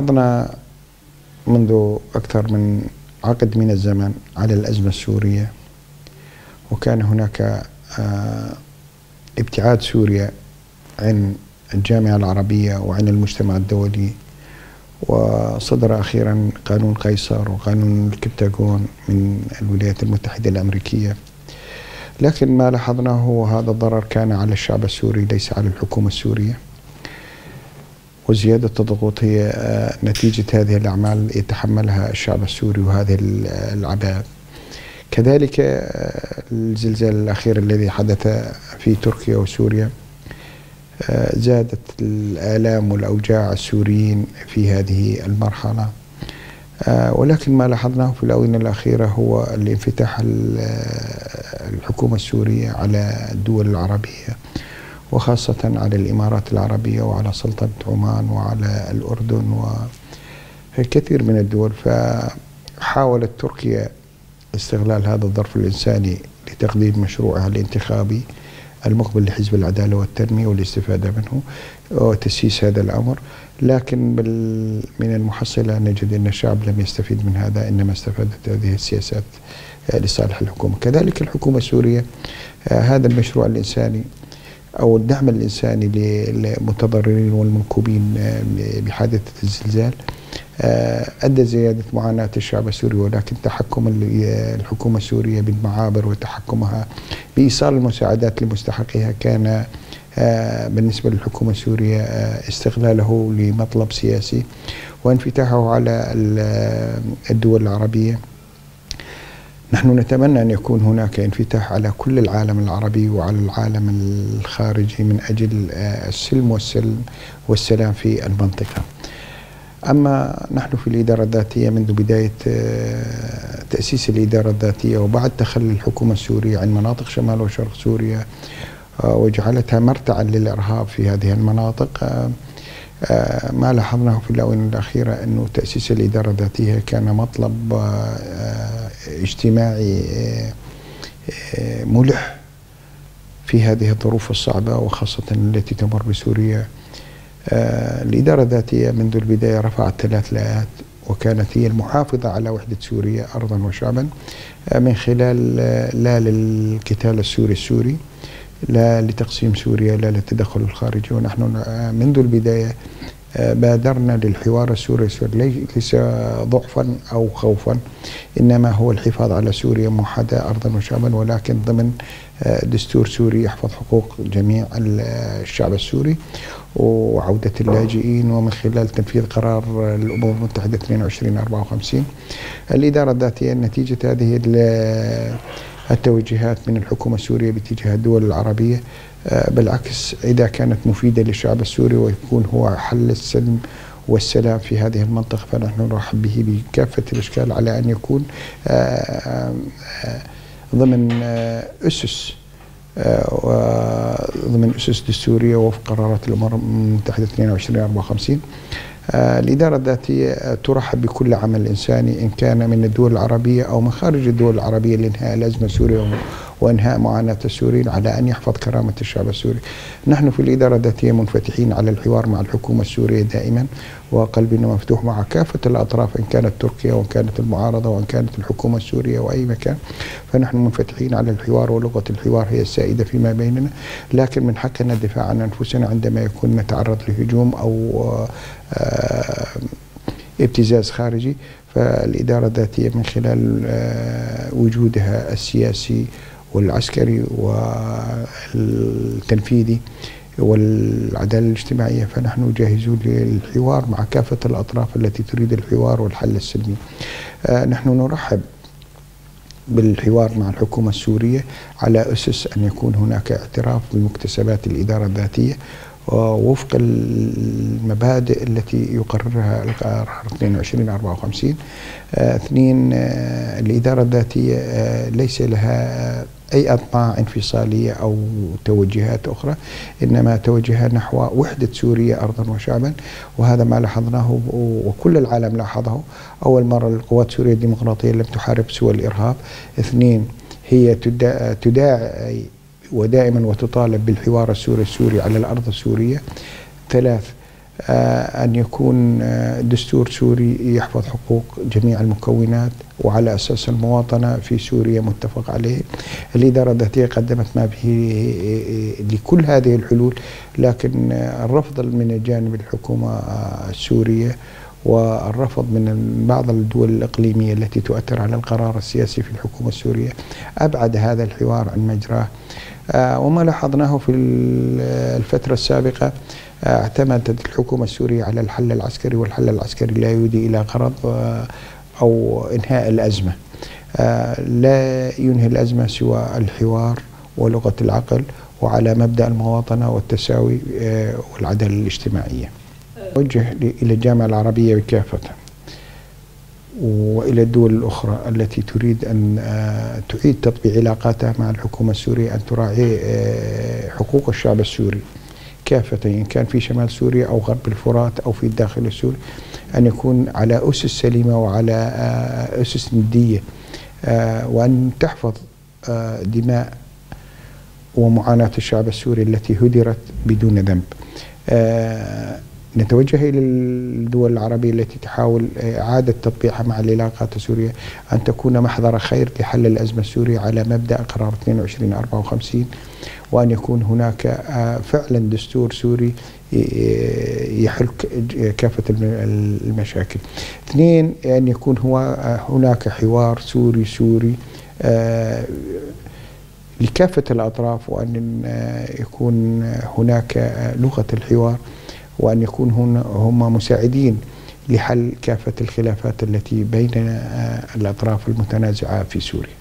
لاحظنا منذ أكثر من عقد من الزمن على الأزمة السورية، وكان هناك ابتعاد سوريا عن الجامعة العربية وعن المجتمع الدولي، وصدر أخيرا قانون قيصر وقانون الكبتاغون من الولايات المتحدة الأمريكية. لكن ما لاحظناه هذا الضرر كان على الشعب السوري ليس على الحكومة السورية، وزيادة الضغوط هي نتيجة هذه الأعمال يتحملها الشعب السوري وهذه العباءة. كذلك الزلزال الأخير الذي حدث في تركيا وسوريا زادت الآلام والأوجاع السوريين في هذه المرحلة. ولكن ما لاحظناه في الآونة الأخيرة هو الانفتاح الحكومة السورية على الدول العربية، وخاصة على الإمارات العربية وعلى سلطنة عمان وعلى الأردن وكثير من الدول. فحاولت تركيا استغلال هذا الظرف الإنساني لتقديم مشروعها الانتخابي المقبل لحزب العدالة والتنمية والاستفادة منه وتسييس هذا الأمر. لكن من المحصلة نجد أن الشعب لم يستفيد من هذا، إنما استفادت هذه السياسات لصالح الحكومة. كذلك الحكومة السورية هذا المشروع الإنساني أو الدعم الإنساني للمتضررين والمنكوبين بحادثة الزلزال أدى زيادة معاناة الشعب السوري، ولكن تحكم الحكومة السورية بالمعابر وتحكمها بإيصال المساعدات لمستحقيها كان بالنسبة للحكومة السورية استغلاله لمطلب سياسي وانفتاحه على الدول العربية. نحن نتمنى أن يكون هناك انفتاح على كل العالم العربي وعلى العالم الخارجي من أجل السلم والسلام في المنطقة. أما نحن في الإدارة الذاتية منذ بداية تأسيس الإدارة الذاتية وبعد تخلي الحكومة السورية عن مناطق شمال وشرق سوريا وجعلتها مرتعا للإرهاب في هذه المناطق، ما لاحظناه في الآونة الأخيرة أنه تأسيس الإدارة الذاتية كان مطلب اجتماعي ملح في هذه الظروف الصعبة وخاصة التي تمر بسوريا. الإدارة الذاتية منذ البداية رفعت 3 لاءات، وكانت هي المحافظة على وحدة سوريا أرضا وشعبا من خلال لا للقتال السوري، لا لتقسيم سوريا، لا للتدخل الخارجي. ونحن منذ البداية بادرنا للحوار السوري ليس ضعفا أو خوفا، إنما هو الحفاظ على سوريا موحدة أرضا وشعبا، ولكن ضمن دستور سوري يحفظ حقوق جميع الشعب السوري وعودة اللاجئين، ومن خلال تنفيذ قرار الأمم المتحدة 2254. الإدارة الذاتية نتيجة هذه التوجيهات من الحكومة السورية باتجاه الدول العربية بالعكس إذا كانت مفيدة للشعب السوري ويكون هو حل السلم والسلام في هذه المنطقة، فنحن نرحب به بكافة الأشكال على أن يكون ضمن أسس دستورية وفق قرارات الأمم المتحدة 2254. الإدارة الذاتية ترحب بكل عمل إنساني إن كان من الدول العربية أو من خارج الدول العربية لإنهاء الأزمة السورية وإنهاء معاناة السوريين، على أن يحفظ كرامة الشعب السوري. نحن في الإدارة الذاتية منفتحين على الحوار مع الحكومة السورية دائما، وقلبنا مفتوح مع كافة الأطراف إن كانت تركيا وإن كانت المعارضة وإن كانت الحكومة السورية وأي مكان، فنحن منفتحين على الحوار، ولغة الحوار هي السائدة فيما بيننا. لكن من حقنا الدفاع عن أنفسنا عندما يكون نتعرض لهجوم أو ابتزاز خارجي. فالإدارة الذاتية من خلال وجودها السياسي والعسكري والتنفيذي والعدالة الاجتماعية، فنحن جاهزون للحوار مع كافة الأطراف التي تريد الحوار والحل السلمي. نحن نرحب بالحوار مع الحكومة السورية على أسس أن يكون هناك اعتراف بمكتسبات الإدارة الذاتية وفق المبادئ التي يقررها القرار 2254. 2 الإدارة الذاتية ليس لها أي أطماع انفصالية أو توجهات أخرى، إنما توجهها نحو وحدة سوريا أرضا وشعبا، وهذا ما لاحظناه وكل العالم لاحظه. أول مرة القوات السورية الديمقراطية لم تحارب سوى الإرهاب. 2 هي ودائما وتطالب بالحوار السوري على الأرض السورية. 3 أن يكون دستور سوري يحفظ حقوق جميع المكونات وعلى أساس المواطنة في سوريا متفق عليه. الإدارة الذاتية قدمت ما به لكل هذه الحلول، لكن الرفض من جانب الحكومة السورية والرفض من بعض الدول الإقليمية التي تؤثر على القرار السياسي في الحكومة السورية أبعد هذا الحوار عن مجراه. وما لاحظناه في الفترة السابقة اعتمدت الحكومة السورية على الحل العسكري، والحل العسكري لا يؤدي إلى غرض أو إنهاء الأزمة. لا ينهي الأزمة سوى الحوار ولغة العقل وعلى مبدأ المواطنة والتساوي والعدالة الاجتماعية. أوجه إلى الجامعة العربية بكافة وإلى الدول الأخرى التي تريد أن تعيد تطبيع علاقاتها مع الحكومة السورية أن تراعي حقوق الشعب السوري كافة، إن كان في شمال سوريا أو غرب الفرات أو في الداخل السوري، أن يكون على أسس سليمة وعلى أسس ندية، وأن تحفظ دماء ومعاناة الشعب السوري التي هدرت بدون ذنب. نتوجه إلى الدول العربية التي تحاول إعادة تطبيعها مع العلاقات السورية أن تكون محضر خير لحل الأزمة السورية على مبدأ قرار 2254، وأن يكون هناك فعلا دستور سوري يحل كافة المشاكل. اثنين، أن يكون هناك حوار سوري لكافة الأطراف، وأن يكون هناك لغة الحوار، وأن يكون هم مساعدين لحل كافة الخلافات التي بين الأطراف المتنازعة في سوريا.